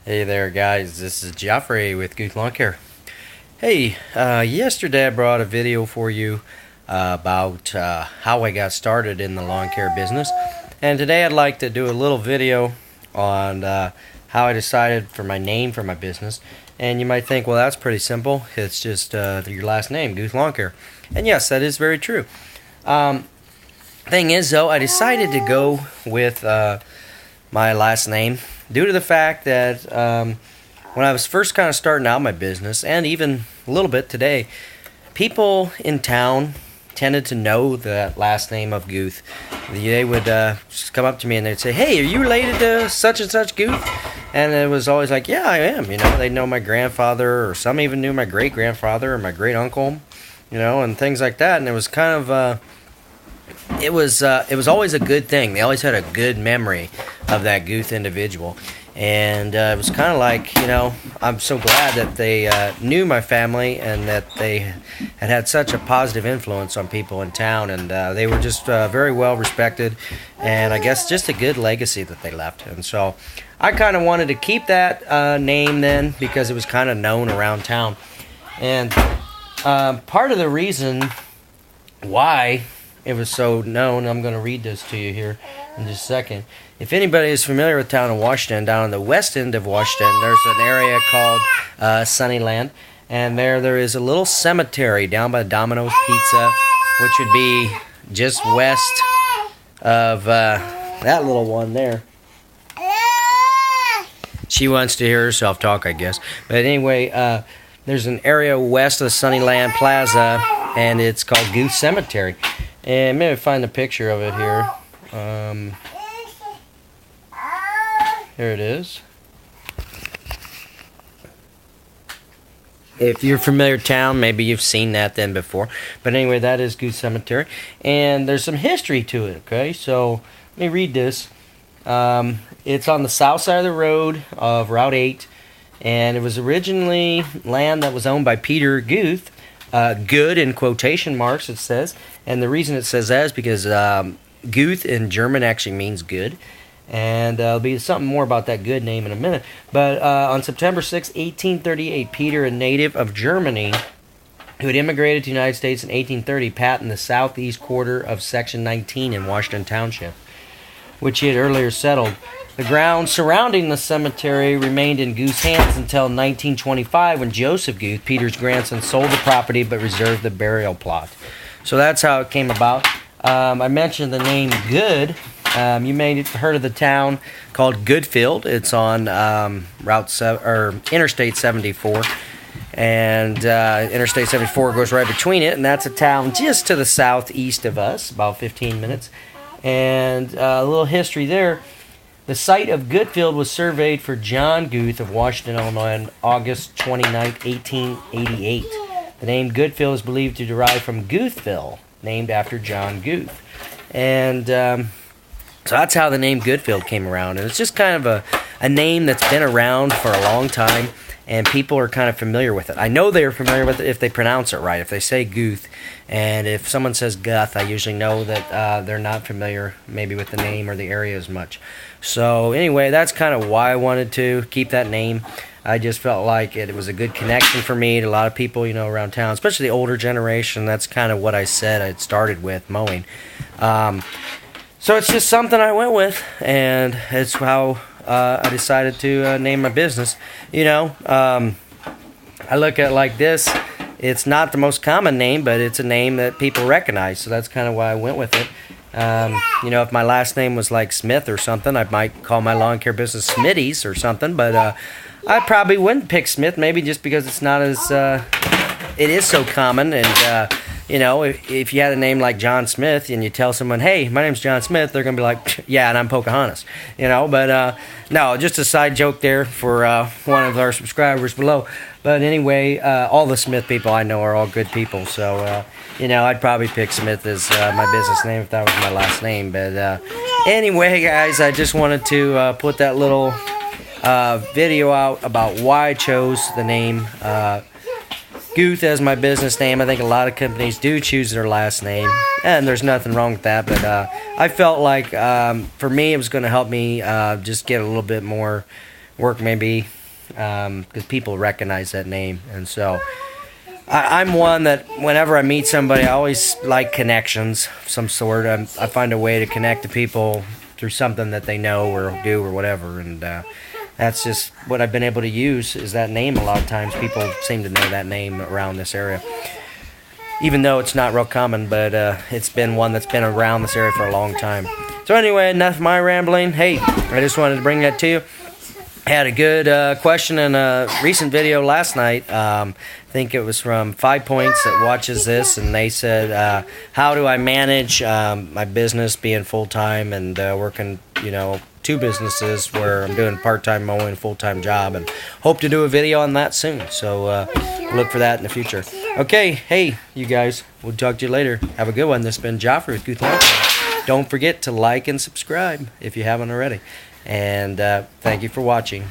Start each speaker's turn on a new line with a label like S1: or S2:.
S1: Hey there, guys. This is Joffrey with Guth Lawn Care. Hey, yesterday I brought a video for you about how I got started in the lawn care business, and today I'd like to do a little video on how I decided for my name for my business. And you might think, well, that's pretty simple. It's just your last name, Guth Lawn Care, and yes, that is very true. Thing is, though, I decided to go with my last name due to the fact that when I was first kind of starting out my business, and even a little bit today, people in town tended to know that last name of Guth. They would just come up to me and they'd say, "Hey, are you related to such and such Guth?" And it was always like, "Yeah, I am." You know, they know my grandfather, or some even knew my great grandfather or my great uncle, and things like that. And it was kind of it was always a good thing. They always had a good memory of that Guth individual, and it was kind of like, I'm so glad that they knew my family and that they had such a positive influence on people in town, and they were just very well respected, and I guess just a good legacy that they left. And so I kind of wanted to keep that name then, because it was kind of known around town. And part of the reason why it was so known, I'm going to read this to you here in just a second. If anybody is familiar with town of Washington, down on the west end of Washington, there's an area called Sunnyland, and there is a little cemetery down by Domino's Pizza, which would be just west of that little one there. She wants to hear herself talk, I guess. But anyway, there's an area west of the Sunnyland Plaza, and it's called Guth Cemetery. And maybe find a picture of it here. Here it is. If you're familiar with town, maybe you've seen that then before. But anyway, that is Guth Cemetery. And there's some history to it, okay? So let me read this. It's on the south side of the road of Route 8. And it was originally land that was owned by Peter Guth. Good in quotation marks, it says. And the reason it says that is because Guth in German actually means good. And there'll be something more about that good name in a minute. But on September 6, 1838, Peter, a native of Germany, who had immigrated to the United States in 1830, patented the southeast quarter of Section 19 in Washington Township, which he had earlier settled. The ground surrounding the cemetery remained in Guth's hands until 1925, when Joseph Guth, Peter's grandson, sold the property but reserved the burial plot. So that's how it came about. I mentioned the name Good. You may have heard of the town called Goodfield. It's on Interstate 74, and Interstate 74 goes right between it, and that's a town just to the southeast of us, about 15 minutes. And a little history there. The site of Goodfield was surveyed for John Guth of Washington, Illinois on August 29, 1888. The name Goodfield is believed to derive from Guthville, named after John Guth. And so that's how the name Goodfield came around. And it's just kind of a name that's been around for a long time, and people are kind of familiar with it. I know they're familiar with it if they pronounce it right. If they say Guth, and if someone says Guth, I usually know that they're not familiar maybe with the name or the area as much. So anyway, that's kind of why I wanted to keep that name. I just felt like it was a good connection for me to a lot of people, around town, especially the older generation. That's kind of what I said I'd started with, mowing. So it's just something I went with, and it's how I decided to name my business. I look at it like this. It's not the most common name, but it's a name that people recognize, so that's kind of why I went with it. If my last name was like Smith or something, I might call my lawn care business Smitty's or something, but I probably wouldn't pick Smith, maybe just because it's not as, it is so common. And, if you had a name like John Smith and you tell someone, "Hey, my name's John Smith," they're going to be like, "Yeah, and I'm Pocahontas," but no, just a side joke there for one of our subscribers below. But anyway, all the Smith people I know are all good people, so, I'd probably pick Smith as my business name if that was my last name. But anyway, guys, I just wanted to put that little video out about why I chose the name Guth as my business name. I think a lot of companies do choose their last name, and there's nothing wrong with that, but I felt like for me it was going to help me just get a little bit more work may be, because people recognize that name. And so I'm one that whenever I meet somebody, I always like connections of some sort. I find a way to connect to people through something that they know or do or whatever, and that's just what I've been able to use, is that name. A lot of times people seem to know that name around this area, even though it's not real common, but it's been one that's been around this area for a long time. So anyway, enough of my rambling. Hey, I just wanted to bring that to you. I had a good question in a recent video last night. I think it was from 5 Points that watches this, and they said, how do I manage my business being full-time and working, 2 businesses where I'm doing part-time mowing, full-time job, and hope to do a video on that soon. So look for that in the future. Okay, hey, you guys, we'll talk to you later. Have a good one. This has been Joffrey with Guth Lawn Care. Don't forget to like and subscribe if you haven't already. And thank you for watching.